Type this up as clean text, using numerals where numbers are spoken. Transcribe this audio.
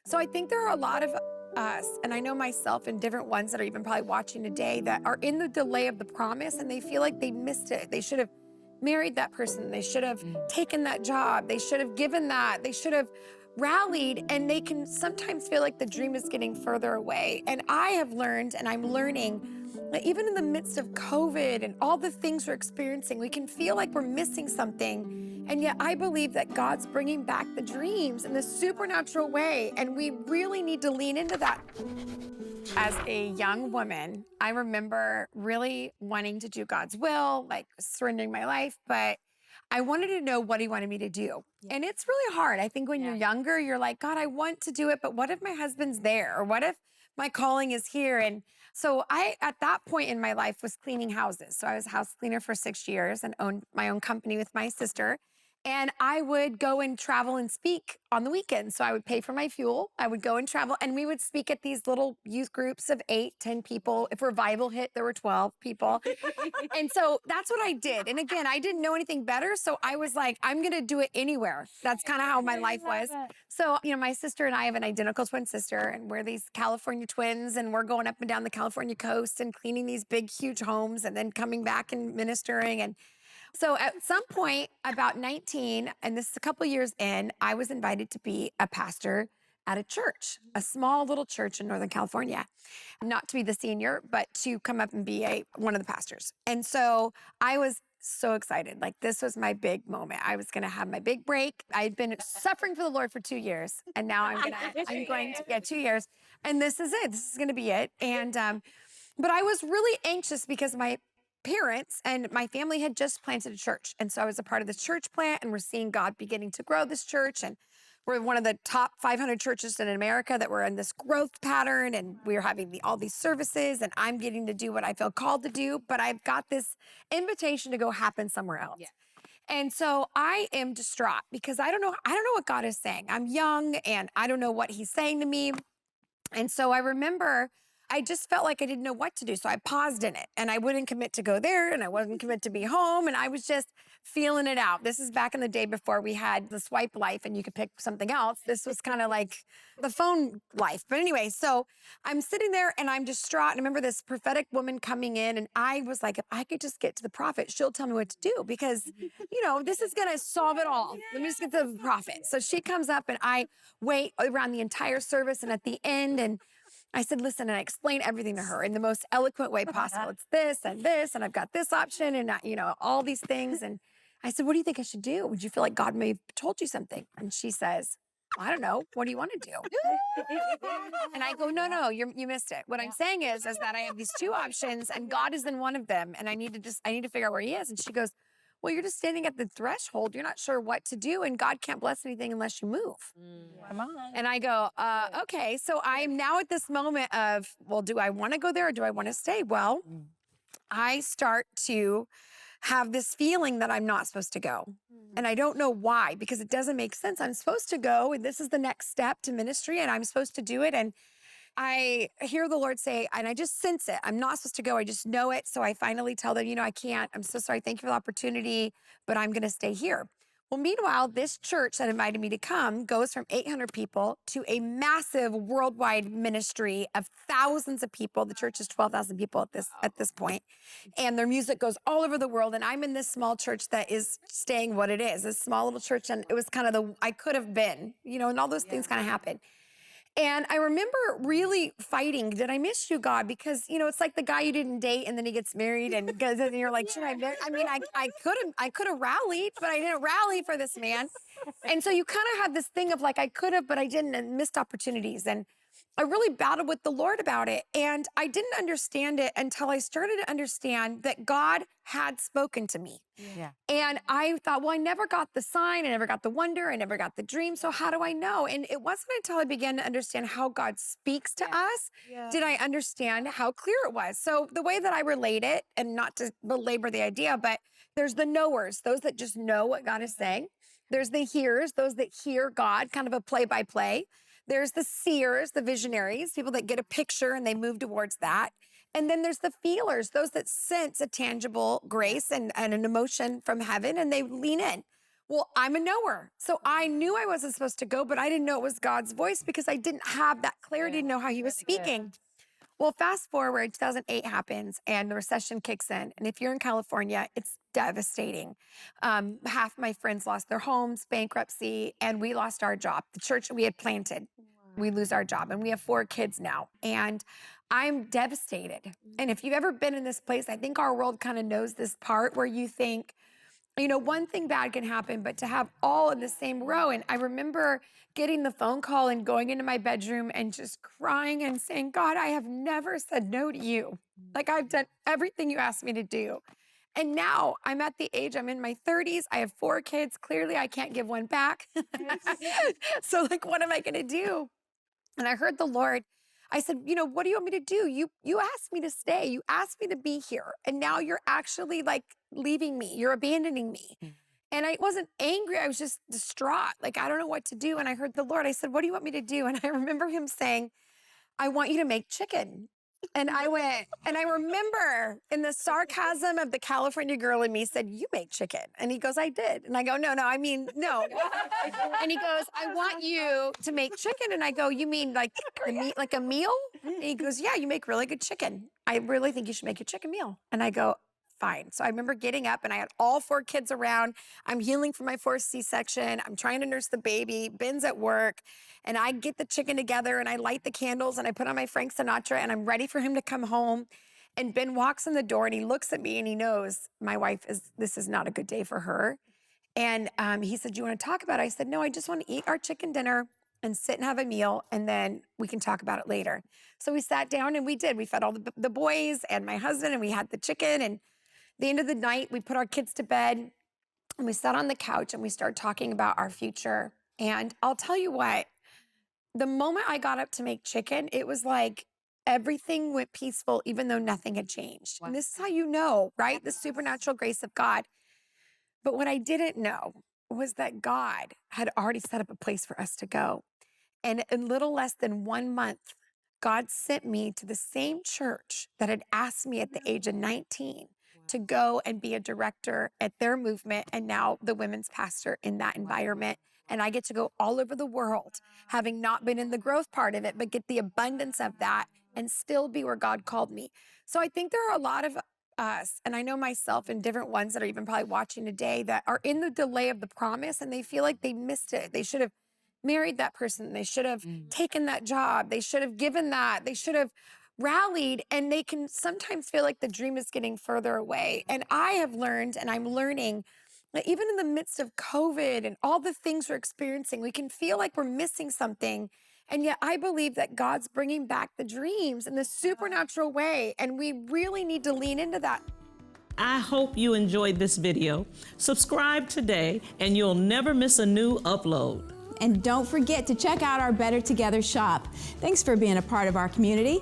So I think there are a lot of us, and I know myself and different ones that are even probably watching today that are in the delay of the promise and they feel like they missed it. They should have married that person. They should have taken that job. They should have given that. They should have rallied, and they can sometimes feel like the dream is getting further away. And I have learned, and I'm learning, that even in the midst of COVID and all the things we're experiencing, we can feel like we're missing something. And yet I believe that God's bringing back the dreams in this supernatural way, and we really need to lean into that. As a young woman, I remember really wanting to do God's will, like surrendering my life, but I wanted to know what he wanted me to do. And it's really hard. I think when you're younger, you're like, God, I want to do it, but what if my husband's there? Or what if my calling is here? And so I, at that point in my life, was cleaning houses. So I was a house cleaner for 6 years and owned my own company with my sister. And I would go and travel and speak on the weekends. So I would pay for my fuel. I would go and travel, and we would speak at these little youth groups of 8, 10 people. If revival hit, there were 12 people. And so that's what I did. And again, I didn't know anything better. So I was like, I'm going to do it anywhere. That's kind of how my life was. So, you know, my sister and I have an identical twin sister, and we're these California twins, and we're going up and down the California coast and cleaning these big, huge homes and then coming back and ministering. And so at some point, about 19, and this is a couple years in, I was invited to be a pastor at a church, a small little church in Northern California. Not to be the senior, but to come up and be one of the pastors. And so I was so excited. Like, this was my big moment. I was going to have my big break. I'd been suffering for the Lord for 2 years, and now I'm going to 2 years, and this is it. This is going to be it. And but I was really anxious because my parents and my family had just planted a church. And so I was a part of this church plant, and we're seeing God beginning to grow this church. And we're one of the top 500 churches in America that were in this growth pattern. And we're having all these services, and I'm getting to do what I feel called to do. But I've got this invitation to go happen somewhere else. Yeah. And so I am distraught because I don't know what God is saying. I'm young and I don't know what he's saying to me. And so I remember I just felt like I didn't know what to do. So I paused in it, and I wouldn't commit to go there, and I wasn't commit to be home. And I was just feeling it out. This is back in the day before we had the swipe life and you could pick something else. This was kind of like the phone life. But anyway, so I'm sitting there and I'm distraught. And I remember this prophetic woman coming in, and I was like, if I could just get to the prophet, she'll tell me what to do, because, you know, this is going to solve it all. Let me just get to the prophet. So she comes up, and I wait around the entire service, and at the end, and I said, listen, and I explained everything to her in the most eloquent way possible. It's this, and I've got this option, and, you know, all these things. And I said, what do you think I should do? Would you feel like God may have told you something? And she says, I don't know. What do you want to do? And I go, no, you missed it. What I'm saying is that I have these two options, and God is in one of them, and I need to figure out where he is. And she goes, well, you're just standing at the threshold. You're not sure what to do, and God can't bless anything unless you move. Come on. And I go, okay. So I'm now at this moment of, well, do I want to go there or do I want to stay? Well, I start to have this feeling that I'm not supposed to go. And I don't know why, because it doesn't make sense. I'm supposed to go, and this is the next step to ministry, and I'm supposed to do it. And I hear the Lord say, and I just sense it, I'm not supposed to go. I just know it. So I finally tell them, you know, I can't. I'm so sorry. Thank you for the opportunity, but I'm going to stay here. Well, meanwhile, this church that invited me to come goes from 800 people to a massive worldwide ministry of thousands of people. The church is 12,000 people at this point. And their music goes all over the world. And I'm in this small church that is staying what it is, this small little church. And it was kind of I could have been, you know, and all those things kind of happened. And I remember really fighting, did I miss you, God? Because, you know, it's like the guy you didn't date, and then he gets married, and you're like, should I marry? I mean, I could have rallied, but I didn't rally for this man. And so you kind of have this thing of like, I could have, but I didn't, and missed opportunities. And I really battled with the Lord about it. And I didn't understand it until I started to understand that God had spoken to me. Yeah. And I thought, well, I never got the sign. I never got the wonder. I never got the dream. So how do I know? And it wasn't until I began to understand how God speaks to us, did I understand how clear it was. So the way that I relate it, and not to belabor the idea, but there's the knowers, those that just know what God is saying. There's the hearers, those that hear God, kind of a play-by-play. There's the seers, the visionaries, people that get a picture and they move towards that. And then there's the feelers, those that sense a tangible grace and an emotion from heaven, and they lean in. Well, I'm a knower. So I knew I wasn't supposed to go, but I didn't know it was God's voice because I didn't have that clarity to know how he was speaking. Well, fast forward, 2008 happens and the recession kicks in. And if you're in California, it's devastating. Half my friends lost their homes, bankruptcy, and we lost our job. The church we had planted, we lose our job. And we have 4 kids now. And I'm devastated. And if you've ever been in this place, I think our world kind of knows this part where you think, you know, one thing bad can happen, but to have all in the same row. And I remember getting the phone call and going into my bedroom and just crying and saying, God, I have never said no to you. Like I've done everything you asked me to do. And now I'm at the age, I'm in my 30s. I have 4 kids. Clearly I can't give one back. So like, what am I going to do? And I heard the Lord, I said, you know, what do you want me to do? You asked me to stay. You asked me to be here. And now you're actually like leaving me. You're abandoning me. And I wasn't angry. I was just distraught. Like, I don't know what to do. And I heard the Lord, I said, what do you want me to do? And I remember him saying, I want you to make chicken. And I went, and I remember in the sarcasm of the California girl in me said, you make chicken. And he goes, I did. And I go, no, I mean, no. And he goes, I want you to make chicken. And I go, you mean like a meal? And he goes, yeah, you make really good chicken. I really think you should make a chicken meal. And I go, fine. So I remember getting up and I had all 4 kids around. I'm healing from my 4th C-section. I'm trying to nurse the baby. Ben's at work. And I get the chicken together and I light the candles and I put on my Frank Sinatra and I'm ready for him to come home. And Ben walks in the door and he looks at me and he knows my wife this is not a good day for her. And he said, do you want to talk about it? I said, no, I just want to eat our chicken dinner and sit and have a meal and then we can talk about it later. So we sat down and we did. We fed all the boys and my husband and we had the chicken. And at the end of the night, we put our kids to bed and we sat on the couch and we started talking about our future. And I'll tell you what, the moment I got up to make chicken, it was like everything went peaceful, even though nothing had changed. Wow. And this is how you know, right? The supernatural grace of God. But what I didn't know was that God had already set up a place for us to go. And in little less than 1 month, God sent me to the same church that had asked me at the age of 19 to go and be a director at their movement and now the women's pastor in that environment. And I get to go all over the world, having not been in the growth part of it, but get the abundance of that and still be where God called me. So I think there are a lot of us, and I know myself and different ones that are even probably watching today that are in the delay of the promise and they feel like they missed it. They should have married that person. They should have taken that job. They should have given that. They should have rallied, and they can sometimes feel like the dream is getting further away. And I have learned, and I'm learning, that even in the midst of COVID and all the things we're experiencing, we can feel like we're missing something. And yet I believe that God's bringing back the dreams in the supernatural way. And we really need to lean into that. I hope you enjoyed this video. Subscribe today and you'll never miss a new upload. And don't forget to check out our Better Together shop. Thanks for being a part of our community.